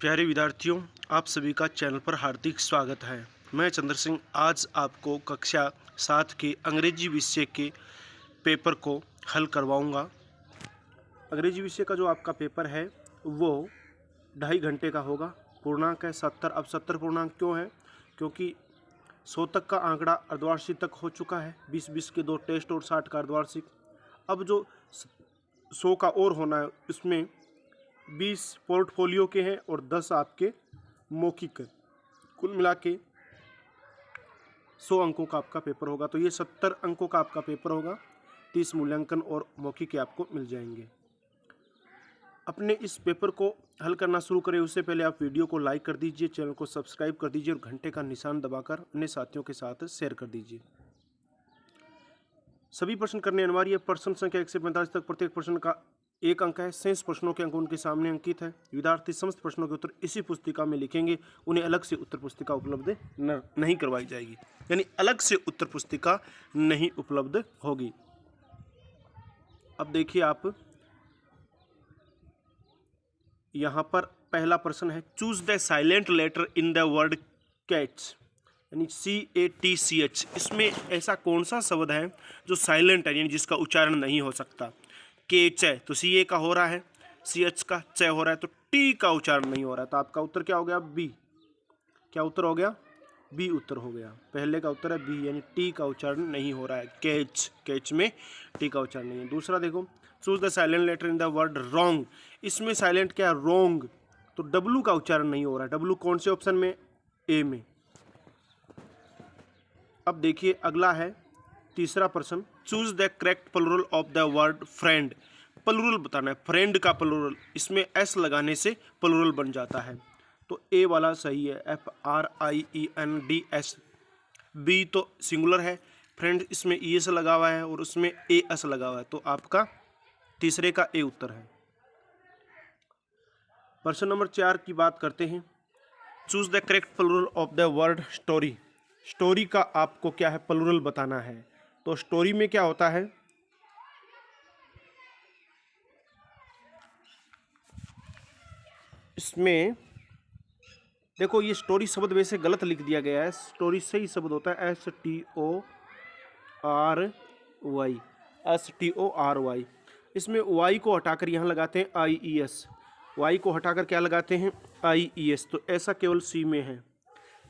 प्यारे विद्यार्थियों, आप सभी का चैनल पर हार्दिक स्वागत है। मैं चंद्र सिंह आज आपको कक्षा 7 के अंग्रेजी विषय के पेपर को हल करवाऊंगा। अंग्रेजी विषय का जो आपका पेपर है वो 2.5 घंटे का होगा। पूर्णांक है 70। अब 70 पूर्णांक क्यों है? क्योंकि 100 तक का आंकड़ा अर्धवार्षिक तक हो चुका है, 20-20 के 2 टेस्ट और 60 का अर्धवार्षिक। अब जो 100 का और होना है उसमें 20 पोर्टफोलियो के हैं और 10 आपके मौखिक हैं। कुल मिला के 100 अंकों का आपका पेपर होगा। तो ये 70 अंकों का आपका पेपर होगा। 30 मूल्यांकन और मौखिक के आपको मिल जाएंगे। अपने इस पेपर को हल करना शुरू करें उससे पहले आप वीडियो को लाइक कर दीजिए, चैनल को सब्सक्राइब कर दीजिए और घंटे का निशान दबाकर अपने साथियों के साथ शेयर कर दीजिए। सभी प्रश्न करने अनिवार्य है। प्रश्न संख्या 1 से 45 तक प्रत्येक प्रश्न का 1 अंक है। शेष प्रश्नों के अंक उनके सामने अंकित है। विद्यार्थी समस्त प्रश्नों के उत्तर इसी पुस्तिका में लिखेंगे। उन्हें अलग से उत्तर पुस्तिका उपलब्ध नहीं करवाई जाएगी, यानी अलग से उत्तर पुस्तिका नहीं उपलब्ध होगी। अब देखिए आप यहाँ पर पहला प्रश्न है, choose the silent letter in the word catch, यानी CATCH। इसमें ऐसा कौन सा शब्द है जो साइलेंट है, यानी जिसका उच्चारण नहीं हो सकता? केच है तो CA का हो रहा है, CH का च हो रहा है, तो T का उच्चारण नहीं हो रहा है। तो आपका उत्तर क्या हो गया? B। क्या उत्तर हो गया? B उत्तर हो गया। पहले का उत्तर है B, यानी T का उच्चारण नहीं हो रहा है। कैच, कैच में T का उच्चारण नहीं है। दूसरा देखो, choose the silent letter in the word wrong. इसमें साइलेंट क्या है? रोंग। तो W का उच्चारण नहीं हो रहा है। W कौन से ऑप्शन में? A में। अब देखिए अगला है तीसरा प्रश्न, choose the correct plural of the word friend. Plural बताना है, फ्रेंड का प्लूरल। इसमें S लगाने से प्लूरल बन जाता है, तो A वाला सही है, FRIENDS। B तो सिंगुलर है, फ्रेंड इसमें ES लगा हुआ है और उसमें AS लगा हुआ है, तो आपका तीसरे का A उत्तर है। प्रश्न नंबर 4 की बात करते हैं, choose the correct plural of the word story. Story का आपको क्या है? प्लूरल बताना है। तो स्टोरी में क्या होता है? इसमें देखो, ये स्टोरी शब्द वैसे गलत लिख दिया गया है। स्टोरी सही शब्द होता है STORY। इसमें Y को हटाकर यहाँ लगाते हैं IES। Y को हटाकर क्या लगाते हैं? IES। तो ऐसा केवल C में है,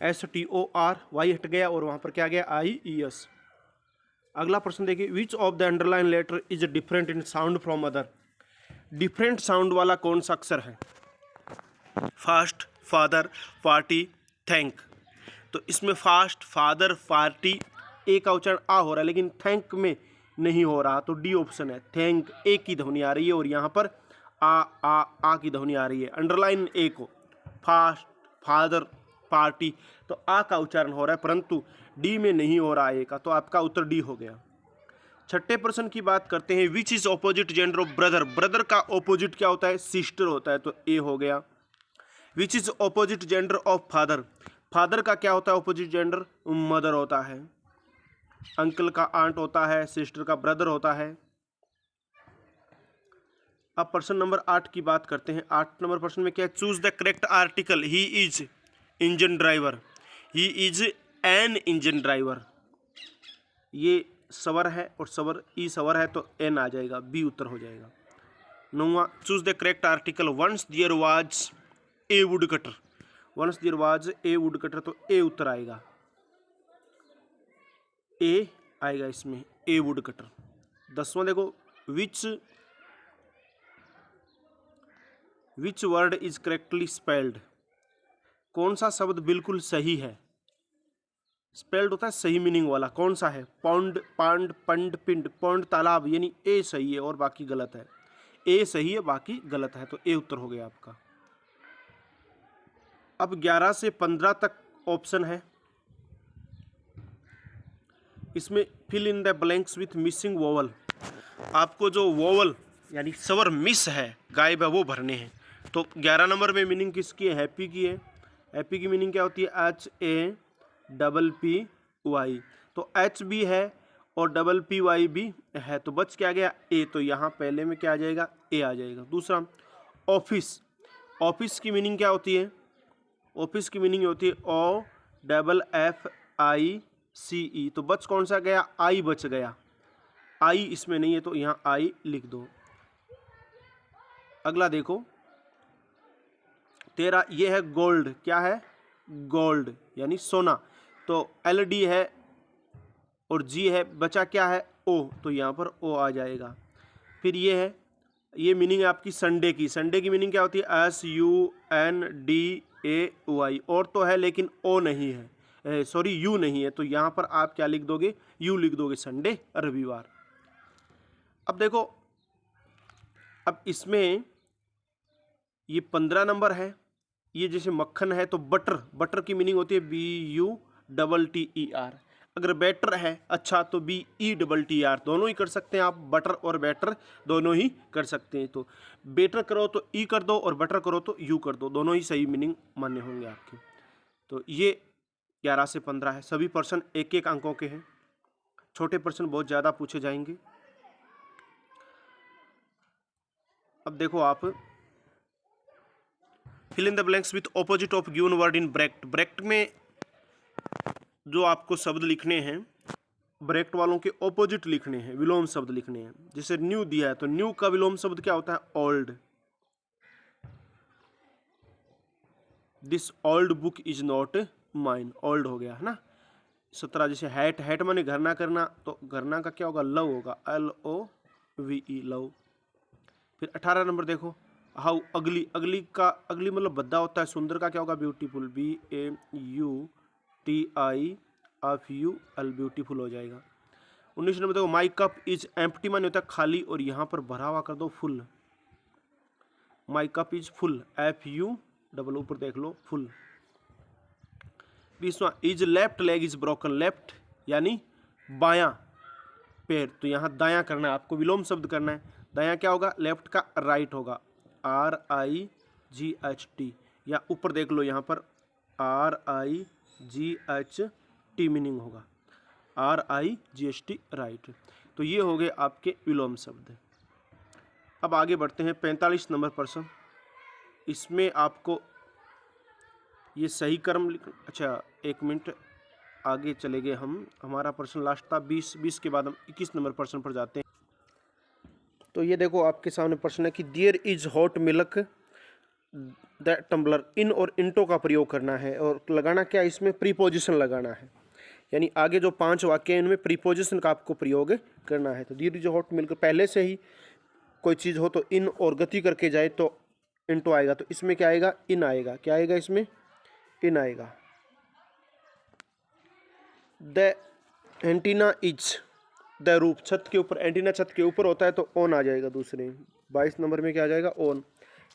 STORY हट गया और वहाँ पर क्या गया? IES। अगला प्रश्न देखिए, which of the underline letter is different in sound from other. Different sound वाला कौन सा अक्षर है? Fast, father, party, thank. तो इसमें फास्ट, फादर, पार्टी ए का उच्चारण आ हो रहा है, लेकिन थैंक में नहीं हो रहा, तो डी ऑप्शन है। थैंक ए की ध्वनि आ रही है और यहाँ पर आ की ध्वनि आ रही है। अंडरलाइन ए को, फास्ट, फादर, पार्टी, तो आ का उच्चारण हो रहा है, परंतु डी में नहीं हो रहा है ए का, तो आपका उत्तर डी हो गया। छठे प्रश्न की बात करते हैं, which is opposite gender of brother. Brother का ऑपोजिट क्या होता है? सिस्टर होता है, तो ए हो गया। Which is opposite gender of father. Father का क्या होता है ऑपोजिट जेंडर? मदर होता है। अंकल का आंट होता है, सिस्टर का ब्रदर होता है। अब प्रश्न नंबर 8 की बात करते हैं। 8 नंबर प्रश्न में क्या है? Choose the correct article. He is engine driver. He is an engine driver. ये सवर है और सवर ई सवर है, तो एन आ जाएगा, बी उत्तर हो जाएगा। 9वां, choose the correct article. Once there was a woodcutter. Once there was a woodcutter, तो ए उत्तर आएगा, ए आएगा इसमें, ए वुड कटर। 10वां देखो, which word is correctly spelled. कौन सा शब्द बिल्कुल सही है? स्पेल्ड होता है सही मीनिंग वाला, कौन सा है? पौंड, पांड, पंड, पिंड, पौंड तालाब, यानी ए सही है और बाकी गलत है। ए सही है, बाकी गलत है, तो ए उत्तर हो गया आपका। अब 11 से 15 तक ऑप्शन है। इसमें fill in the blanks with missing vowel. आपको जो वोवल यानी स्वर मिस है, गायब है, वो भरने हैं। तो 11 नंबर में मीनिंग किसकी है? हैप्पी की है। हैप्पी की मीनिंग क्या होती है? HAPPY। तो H भी है और PPY भी है, तो बच क्या गया? ए। तो यहाँ पहले में क्या आ जाएगा? ए आ जाएगा। दूसरा, ऑफिस। ऑफिस की मीनिंग क्या होती है? ऑफिस की मीनिंग होती है OFFICE। तो बच कौन सा गया? आई बच गया, आई इसमें नहीं है तो यहाँ आई लिख दो। अगला देखो तेरा, ये है गोल्ड। क्या है? गोल्ड यानी सोना। तो LD है और G है, बचा क्या है? O, तो यहाँ पर O आ जाएगा। फिर ये है, ये मीनिंग है आपकी संडे की। संडे की मीनिंग क्या होती है? SUNDAY। और तो है लेकिन O नहीं है, सॉरी U नहीं है, तो यहाँ पर आप क्या लिख दोगे? U लिख दोगे, संडे रविवार। अब देखो, अब इसमें ये 15 नंबर है, ये जैसे मक्खन है तो बटर, बटर की मीनिंग होती है BUTTER। अगर बेटर है अच्छा तो BETTER। दोनों ही कर सकते हैं आप, बटर और बेटर दोनों ही कर सकते हैं। तो बेटर करो तो E कर दो और बटर करो तो U कर दो, दोनों ही सही मीनिंग मान्य होंगे आपके। तो ये 11 से 15 है, सभी प्रश्न एक एक अंकों के हैं, छोटे प्रश्न बहुत ज़्यादा पूछे जाएंगे। अब देखो आप, fill in the blanks with opposite of given word in bracket. Bracket में जो आपको शब्द लिखने हैं, ब्रैकेट वालों के ऑपोजिट लिखने हैं, विलोम शब्द लिखने हैं। जैसे न्यू दिया है तो न्यू का विलोम शब्द क्या होता है? Old. This old book is not mine, old हो गया है ना। 17 जैसे हैट, हैट माने घर ना करना, तो घरना का क्या होगा? लव होगा, LOVE, लव। फिर 18 नंबर देखो, हाउ अगली। अगली का, अगली मतलब भद्दा होता है। सुंदर का क्या होगा? ब्यूटीफुल, BAUTIFUL, ब्यूटीफुल हो जाएगा। 19 नंबर देखो, माई कप इज एम्प्टी माने होता है खाली, और यहाँ पर भरा हुआ कर दो full. My cup is full, FU double, ऊपर देख लो फुल। 20वां, is left leg is broken. Left यानी बायां पैर, तो यहाँ दायां करना है आपको, विलोम शब्द करना है। दायां क्या होगा? लेफ्ट का राइट होगा, RIGHT। या ऊपर देख लो यहाँ पर RIGHT मीनिंग होगा, RIGHT राइट। तो ये हो गए आपके विलोम शब्द। अब आगे बढ़ते हैं 45 नंबर प्रश्न। इसमें आपको ये सही क्रम अच्छा एक मिनट आगे चले गए हम, हमारा प्रश्न लास्ट था 20 के बाद हम 21 नंबर प्रश्न पर जाते हैं। तो ये देखो आपके सामने प्रश्न है कि there is hot milk the tumbler. इन और इंटो का प्रयोग करना है, और लगाना क्या? इसमें प्रीपोजिशन लगाना है, यानी आगे जो 5 वाक्य हैं इनमें प्रीपोजिशन का आपको प्रयोग करना है। तो देयर इज हॉट मिल्क, पहले से ही कोई चीज़ हो तो इन और गति करके जाए तो इंटो आएगा, तो इसमें क्या आएगा? इन आएगा। क्या आएगा इसमें? इन आएगा। The antenna is the roof, छत के ऊपर, एंटीना छत के ऊपर होता है तो ऑन आ जाएगा दूसरे। 22 नंबर में क्या आ जाएगा? On.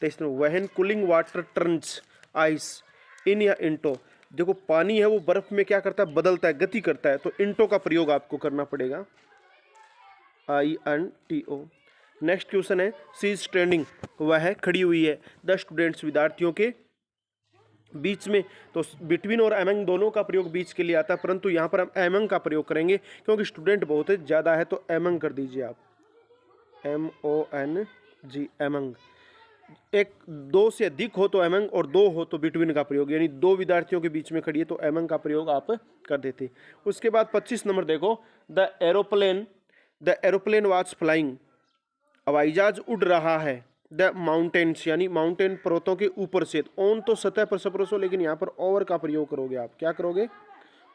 23 number, when cooling water turns ice in या इंटो। देखो पानी है वो बर्फ में क्या करता है? बदलता है, गति करता है, तो इंटो का प्रयोग आपको करना पड़ेगा, INTO। नेक्स्ट क्वेश्चन है, सी इज स्टैंडिंग, वह है खड़ी हुई है, द स्टूडेंट्स, विद्यार्थियों के बीच में। तो बिटवीन और एमंग दोनों का प्रयोग बीच के लिए आता है, परंतु यहाँ पर हम एमंग का प्रयोग करेंगे क्योंकि स्टूडेंट बहुत ज़्यादा है, तो एमंग कर दीजिए आप, MONG, एमंग। एक 2 से अधिक हो तो एमंग, और 2 हो तो बिटवीन का प्रयोग, यानी 2 विद्यार्थियों के बीच में खड़ी है तो एमंग का प्रयोग आप कर देते। उसके बाद 25 नंबर देखो, द एरोप्लेन वाज फ्लाइंग, हवाई जहाज उड़ रहा है, द माउंटेन्स यानी माउंटेन पर्वतों के ऊपर से। ऑन तो सतह पर सपरोसो, लेकिन यहाँ पर ओवर का प्रयोग करोगे आप। क्या करोगे?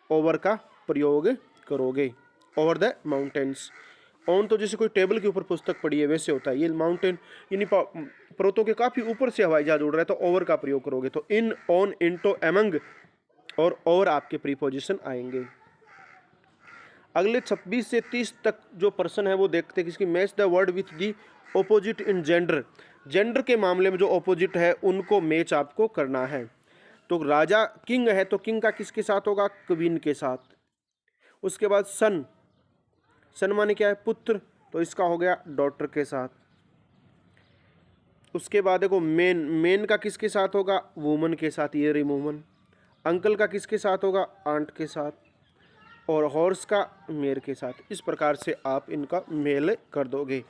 ओवर का प्रयोग करोगे, ओवर द माउंटेन्स। ऑन तो जैसे कोई टेबल के ऊपर पुस्तक पड़ी है वैसे होता है, ये माउंटेन यानी पर्वतों के काफी ऊपर से हवाई जहाज उड़ रहा है तो ओवर का प्रयोग करोगे। तो इन, ऑन, इंटो, एमंग और ओवर आपके प्रीपोजिशन आएंगे। अगले 26 से 30 तक जो प्रश्न है वो देखते हैं, किसकी? Match the word with the opposite in gender. Gender के मामले में जो ऑपोजिट है उनको मैच आपको करना है। तो राजा किंग है तो किंग का किसके साथ होगा? क्वीन के साथ। उसके बाद सन, सन माने क्या है? पुत्र, तो इसका हो गया डॉटर के साथ। उसके बाद देखो मेन, मेन का किसके साथ होगा? वुमन के साथ, ये रही वुमन। अंकल का किसके साथ होगा? आंट के साथ। और हॉर्स का मेयर के साथ। इस प्रकार से आप इनका मेल कर दोगे।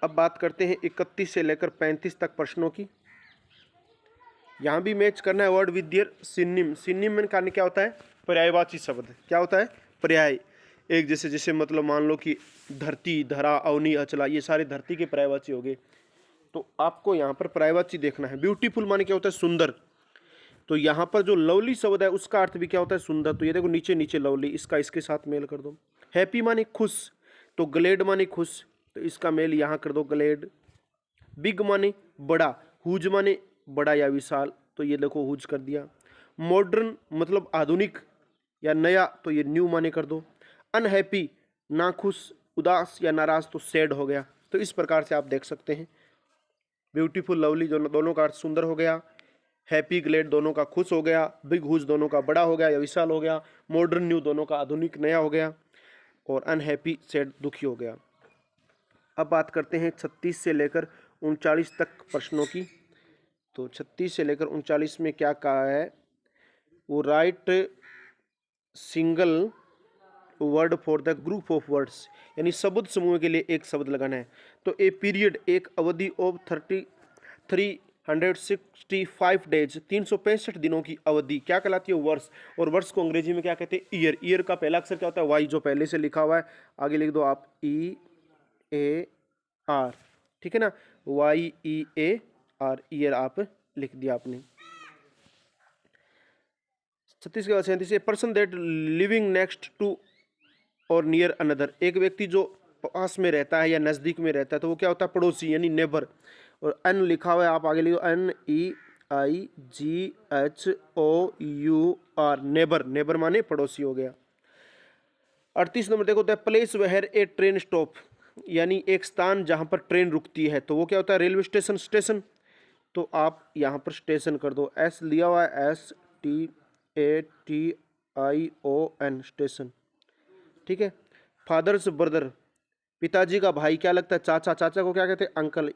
अब बात करते हैं 31 से लेकर 35 तक प्रश्नों की। यहाँ भी मैच करना है word with their synonym. Synonym में कहने क्या होता है, पर्यायवाची शब्द। क्या होता है, पर्याय। एक जैसे, जैसे मतलब मान लो कि धरती, धरा, अवनी, अचला, ये सारे धरती के पर्यायवाची हो गए। तो आपको यहाँ पर पर्यायवाची देखना है। ब्यूटीफुल माने क्या होता है, सुंदर। तो यहाँ पर जो लवली शब्द है उसका अर्थ भी क्या होता है, सुंदर। तो ये देखो नीचे नीचे लवली, इसका इसके साथ मेल कर दो। हैप्पी माने खुश, तो ग्लेड माने खुश, तो इसका मेल यहाँ कर दो, ग्लेड। बिग माने बड़ा, हुज माने बड़ा या विशाल, तो ये देखो हुज कर दिया। मॉडर्न मतलब आधुनिक या नया, तो ये न्यू माने कर दो। अनहैप्पी नाखुश, उदास या नाराज, तो सैड हो गया। तो इस प्रकार से आप देख सकते हैं। ब्यूटीफुल लवली दोनों का अर्थ सुंदर हो गया। हैप्पी ग्लेड दोनों का खुश हो गया। बिग हुज दोनों का बड़ा हो गया या विशाल हो गया। मॉडर्न न्यू दोनों का आधुनिक नया हो गया। और अनहैप्पी सैड दुखी हो गया। अब बात करते हैं 36 से लेकर 39 तक प्रश्नों की। तो 36 से लेकर 39 में क्या कहा है, वो right single word for the group of words, यानी शब्द समूह के लिए एक शब्द लगाना है। तो ए पीरियड एक अवधि ऑफ 365 डेज, 365 दिनों की अवधि क्या कहलाती है, वर्ष। और वर्ष को अंग्रेजी में क्या कहते हैं, ईयर। ईयर का पहला अक्षर क्या होता है, वाई, जो पहले से लिखा हुआ है। आगे लिख दो आप EAR, ठीक है ना, YEAR, ईयर आप लिख दिया आपने। 36 के बाद 37, a person that living next to or near another, एक व्यक्ति जो पास में रहता है या नज़दीक में रहता है, तो वो क्या होता है, पड़ोसी यानी नेबर। और अन लिखा हुआ है, आप आगे लिखो NEIGHOUR, नेबर। नेबर माने पड़ोसी हो गया। 38 नंबर देखो, the place where a train stop, यानी एक स्थान जहाँ पर ट्रेन रुकती है, तो वो क्या होता है, रेलवे स्टेशन, स्टेशन। तो आप यहाँ पर स्टेशन कर दो, एस लिया हुआ है, STATION, स्टेशन, ठीक है। फादर्स ब्रदर, पिताजी का भाई क्या लगता है, चाचा। चाचा को क्या कहते हैं, अंकल,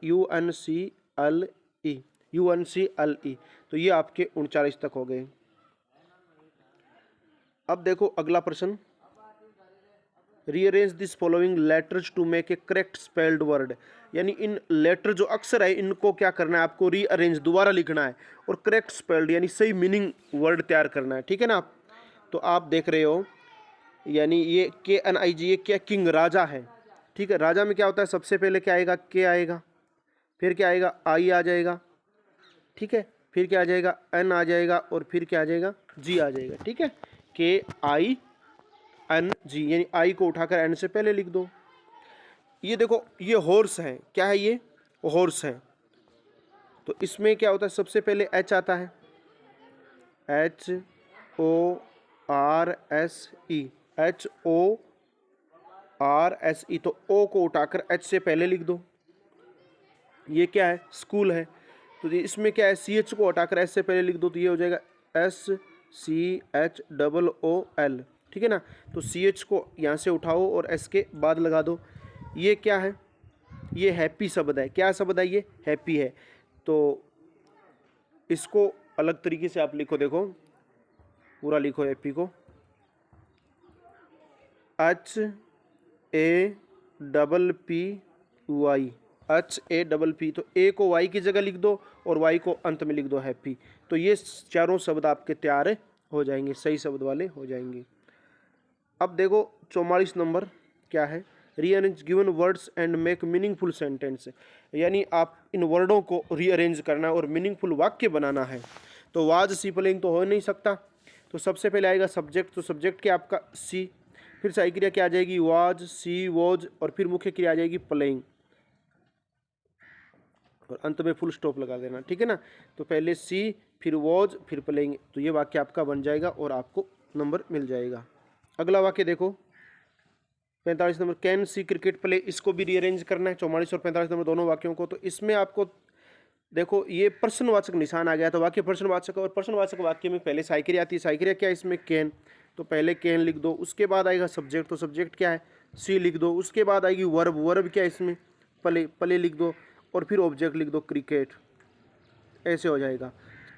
UNCLE। तो ये आपके 39 तक हो गए। अब देखो अगला प्रश्न, rearrange this following letters to make a correct spelled word, यानी इन लेटर जो अक्षर है इनको क्या करना है, आपको रीअरेंज दोबारा लिखना है और करेक्ट स्पेल्ड यानी सही मीनिंग वर्ड तैयार करना है, ठीक है ना। आप तो आप देख रहे हो, यानी ये KNIG, ये क्या, किंग, राजा है, ठीक है। राजा में क्या होता है, सबसे पहले क्या आएगा, के आएगा, फिर क्या आएगा, आई आ जाएगा, ठीक है, फिर क्या आ जाएगा, एन आ जाएगा, और फिर क्या आ जाएगा, जी आ जाएगा, ठीक है। KING, यानी आई को उठाकर एन से पहले लिख दो। ये देखो, ये हॉर्स है, क्या है ये, हॉर्स है। तो इसमें क्या होता है, सबसे पहले एच आता है, HORSE, तो ओ को उठाकर एच से पहले लिख दो। ये क्या है, स्कूल है, तो इसमें क्या है, CH को हटाकर एस से पहले लिख दो, तो ये हो जाएगा SCHOOL, ठीक है ना। तो CH को यहाँ से उठाओ और एस के बाद लगा दो। ये क्या है, ये हैप्पी शब्द है। क्या शब्द है ये, हैप्पी है। तो इसको अलग तरीके से आप लिखो, देखो पूरा लिखो, हैप्पी को HAPPY, तो ए को वाई की जगह लिख दो और वाई को अंत में लिख दो, हैप्पी। तो ये चारों शब्द आपके तैयार हो जाएंगे, सही शब्द वाले हो जाएंगे। अब देखो 44 नंबर क्या है, rearrange given words and make meaningful sentence, यानी आप इन वर्डों को रीअरेंज करना है और मीनिंगफुल वाक्य बनाना है। तो वाज सी प्लेइंग तो हो नहीं सकता, तो सबसे पहले आएगा सब्जेक्ट, तो सब्जेक्ट क्या आपका सी, फिर सही क्रिया क्या आ जाएगी, वाज, सी, वॉज, और फिर मुख्य क्रिया आ जाएगी प्लेइंग, और अंत में फुल स्टॉप लगा देना, ठीक है ना। तो पहले सी, फिर वॉज, फिर प्लेइंग, तो ये वाक्य आपका बन जाएगा और आपको नंबर मिल जाएगा। अगला वाक्य देखो 45 number, can see cricket play, इसको भी रीअरेंज करना है, 44 और 45 नंबर दोनों वाक्यों को। तो इसमें आपको देखो ये प्रश्नवाचक निशान आ गया, तो वाक्य प्रश्नवाचक, और प्रश्नवाचक वाक्य में पहले सहायक क्रिया आती है। सहायक क्रिया क्या है इसमें, कैन, तो पहले कैन लिख दो, उसके बाद आएगा सब्जेक्ट, तो सब्जेक्ट क्या है, सी लिख दो, उसके बाद आएगी वर्ब, वर्ब क्या है इसमें, प्ले, प्ले लिख दो, और फिर ऑब्जेक्ट लिख दो, क्रिकेट, ऐसे हो जाएगा।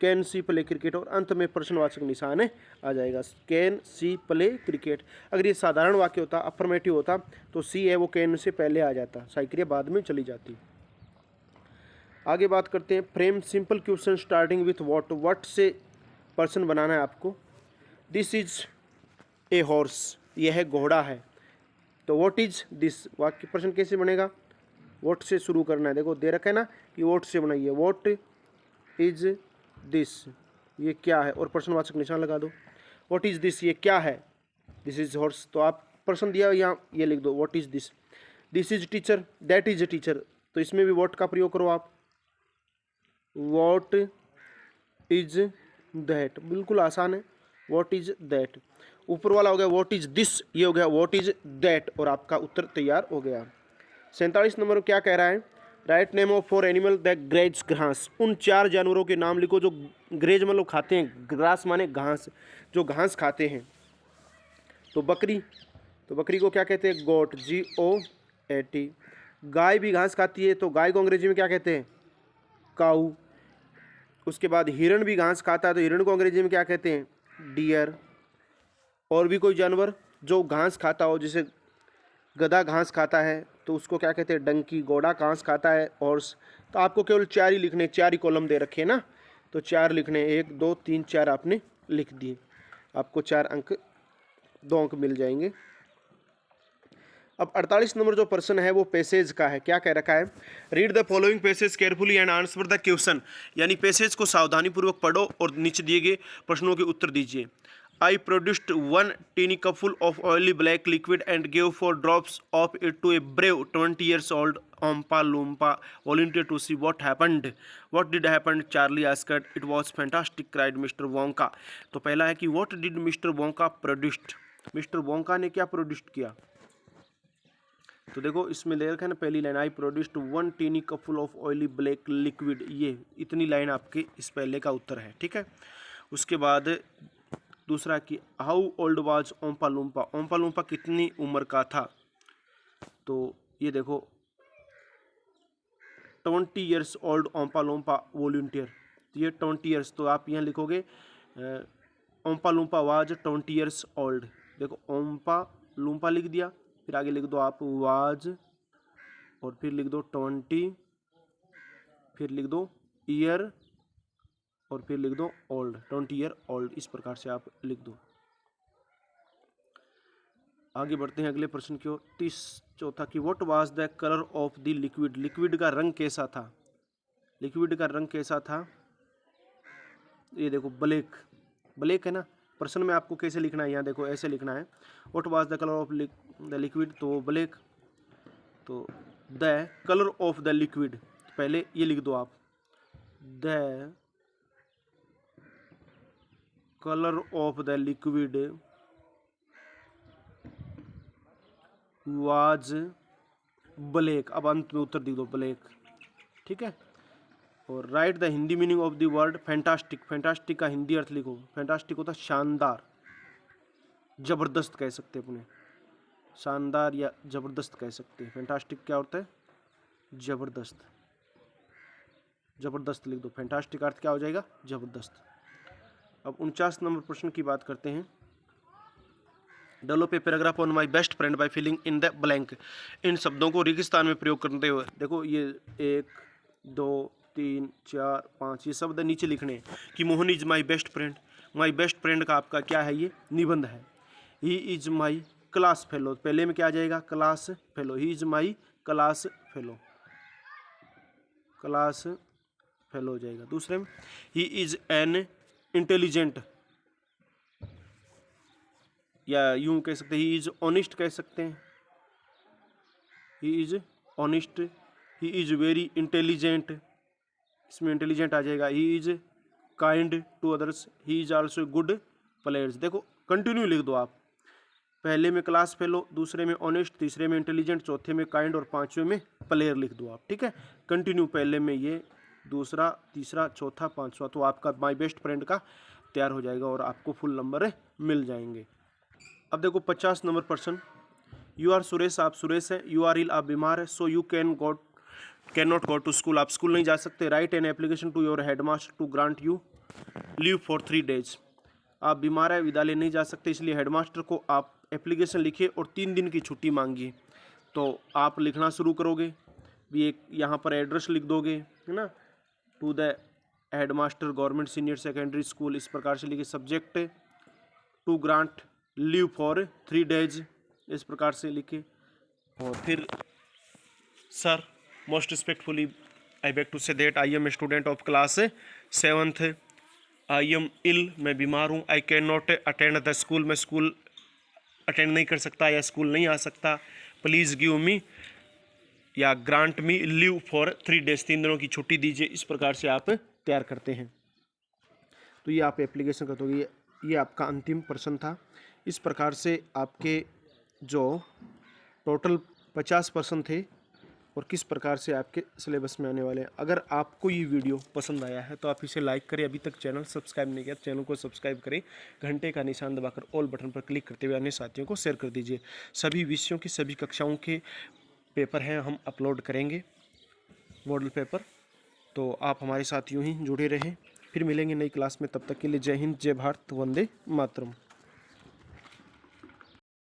कैन सी प्ले क्रिकेट, और अंत में प्रश्नवाचक निशान आ जाएगा। Can C play cricket. अगर ये साधारण वाक्य होता, अफर्मेटिव होता, तो सी है वो कैन से पहले आ जाता, साई क्रिया बाद में चली जाती। आगे बात करते हैं, frame simple question starting with what से पर्सन बनाना है आपको। दिस इज ए हॉर्स, यह है घोड़ा है। तो व्हाट इज दिस, वाक्य प्रश्न कैसे बनेगा, व्हाट से शुरू करना है। देखो दे रखा है ना कि व्हाट से बनाइए, व्हाट इज दिस, ये क्या है, और प्रश्नवाचक निशान लगा दो। व्हाट इज दिस, ये क्या है, दिस इज हॉर्स, तो आप प्रश्न दिया यहाँ ये लिख दो, what is this. This is teacher, that is a teacher, तो इसमें भी व्हाट का प्रयोग करो आप, व्हाट इज दैट, बिल्कुल आसान है, व्हाट इज दैट। ऊपर वाला हो गया व्हाट इज दिस, ये हो गया व्हाट इज दैट, और आपका उत्तर तैयार हो गया। 47 नंबर क्या कह रहा है, write name of 4 animal that graze घास, उन 4 जानवरों के नाम लिखो जो ग्रेज मतलब खाते हैं, ग्रास माने घास, जो घास खाते हैं। तो बकरी, तो बकरी को क्या कहते हैं, गोट, GOAT। गाय भी घास खाती है, तो गाय को अंग्रेजी में क्या कहते हैं, काऊ। उसके बाद हिरण भी घास खाता है, तो हिरण को अंग्रेजी में क्या कहते हैं, डियर। और भी कोई जानवर जो घास खाता हो, जैसे गधा घास खाता है तो उसको क्या कहते हैं, डंकी। घोड़ा घास खाता है, हॉर्स। तो आपको केवल 4 ही लिखने, 4 ही कॉलम दे रखे हैं ना, तो 4 लिखने, 1 2 3 4 आपने लिख दिए, आपको 4 अंक 2 अंक मिल जाएंगे। अब 48 नंबर जो प्रश्न है वो पैसेज का है। क्या कह रखा है, read the following passage carefully and answer the question, यानी पैसेज को सावधानीपूर्वक पढ़ो और नीचे दिए गए प्रश्नों के उत्तर दीजिए। I produced 1 teeny cupful of oily black liquid and gave 4 drops of it to a brave 20 years old Oompa Loompa volunteer to see what happened. What did happen? Charlie asked. It was fantastic, cried Mr. Wonka. तो पहला है कि what did Mr. Wonka produced? Mr. Wonka ने क्या produce किया? तो देखो इसमें ले रखा है ना पहली line, I produced 1 tiny cupful of oily black liquid, ये इतनी लाइन आपके इस पहले का उत्तर है, ठीक है। उसके बाद दूसरा कि हाउ ओल्ड वाज ओम्पा लूम्पा, ओम्पा लूम्पा कितनी उम्र का था, तो ये देखो 20 ईयर्स ओल्ड ओम्पा लूम्पा वॉलंटियर, तो ये 20 ईयर्स, तो आप यहाँ लिखोगे ओम्पा लूम्पा वाज 20 ईयर्स ओल्ड। देखो ओम्पा लूम्पा लिख दिया, फिर आगे लिख दो आप वाज, और फिर लिख दो 20, फिर लिख दो ईयर, और फिर लिख दो ओल्ड, 20 ईयर ओल्ड, इस प्रकार से आप लिख दो। आगे बढ़ते हैं अगले प्रश्न की ओर। 34 कि what was the colour of the liquid, liquid का रंग कैसा था, लिक्विड का रंग कैसा था, ये देखो ब्लैक, ब्लैक है ना। प्रश्न में आपको कैसे लिखना है, यहाँ देखो ऐसे लिखना है, what was the colour of the liquid, तो ब्लैक, तो the colour of the liquid, पहले ये लिख दो आप, the colour of the liquid was black, अब अंत में उत्तर लिख दो ब्लैक, ठीक है। और right the Hindi meaning of the word fantastic, fantastic का हिंदी अर्थ लिखो, फैंटास्टिक होता शानदार, जबरदस्त कह सकते हैं अपने, शानदार या जबरदस्त कह सकते हैं। फैंटास्टिक क्या होता है, जबरदस्त, जबरदस्त लिख दो, फैंटास्टिक अर्थ क्या हो जाएगा, जबरदस्त। अब 49 नंबर प्रश्न की बात करते हैं, develop a paragraph on my best friend by filling in the blank, इन शब्दों को रेगिस्तान में प्रयोग करते हुए, देखो ये 1 2 3 4 5 ये शब्द नीचे लिखने हैं कि Mohan is my best friend, my best friend का आपका क्या है, ये निबंध है। He is my class fellow, पहले में क्या आ जाएगा, class fellow, he is my class fellow, class fellow हो जाएगा। दूसरे में ही इज एन इंटेलिजेंट, या यूं कह सकते हैं ही इज ऑनेस्ट कह सकते हैं, he is honest, he is very intelligent, इसमें इंटेलिजेंट आ जाएगा। He is kind to others, he is also good players. देखो कंटिन्यू लिख दो आप, पहले में क्लास फेलो, दूसरे में ऑनेस्ट, तीसरे में इंटेलिजेंट, चौथे में काइंड, और पांचवें में प्लेयर लिख दो आप, ठीक है। कंटिन्यू पहले में ये, दूसरा, तीसरा, चौथा, पांचवा, तो आपका माई बेस्ट फ्रेंड का तैयार हो जाएगा और आपको फुल नंबर मिल जाएंगे। अब देखो 50 नंबर प्रश्न, यू आर सुरेश, आप सुरेश हैं, यू आर इल, आप बीमार है, so you can go can not go to school, आप स्कूल नहीं जा सकते। Write an application to your headmaster to grant you leave for 3 days, आप बीमार है, विद्यालय नहीं जा सकते, इसलिए हेडमास्टर को आप एप्लीकेशन लिखिए और 3 दिन की छुट्टी मांगिए। तो आप लिखना शुरू करोगे, भी एक यहाँ पर एड्रेस लिख दोगे, है ना, to the headmaster government senior secondary school, इस प्रकार से लिखिए। Subject to grant leave for 3 days, इस प्रकार से लिखे। और फिर sir most respectfully I beg to say that I am student of class 7th, I am ill, मैं बीमार हूँ। I can not attend the school, मैं स्कूल अटेंड नहीं कर सकता या स्कूल नहीं आ सकता। प्लीज़ गिव मी या grant me leave for 3 days, 3 दिनों की छुट्टी दीजिए। इस प्रकार से आप तैयार करते हैं। तो ये आप एप्लीकेशन कर दोगे। ये आपका अंतिम प्रश्न था। इस प्रकार से आपके जो टोटल 50 प्रश्न थे और किस प्रकार से आपके सिलेबस में आने वाले हैं। अगर आपको ये वीडियो पसंद आया है तो आप इसे लाइक करें, अभी तक चैनल सब्सक्राइब नहीं किया चैनल को सब्सक्राइब करें, घंटे का निशान दबाकर ऑल बटन पर क्लिक करते हुए अन्य साथियों को शेयर कर दीजिए। सभी विषयों की सभी कक्षाओं के पेपर हैं हम अपलोड करेंगे, मॉडल पेपर, तो आप हमारे साथ यूं ही जुड़े रहें। फिर मिलेंगे नई क्लास में, तब तक के लिए जय हिंद, जय भारत, वंदे मातरम।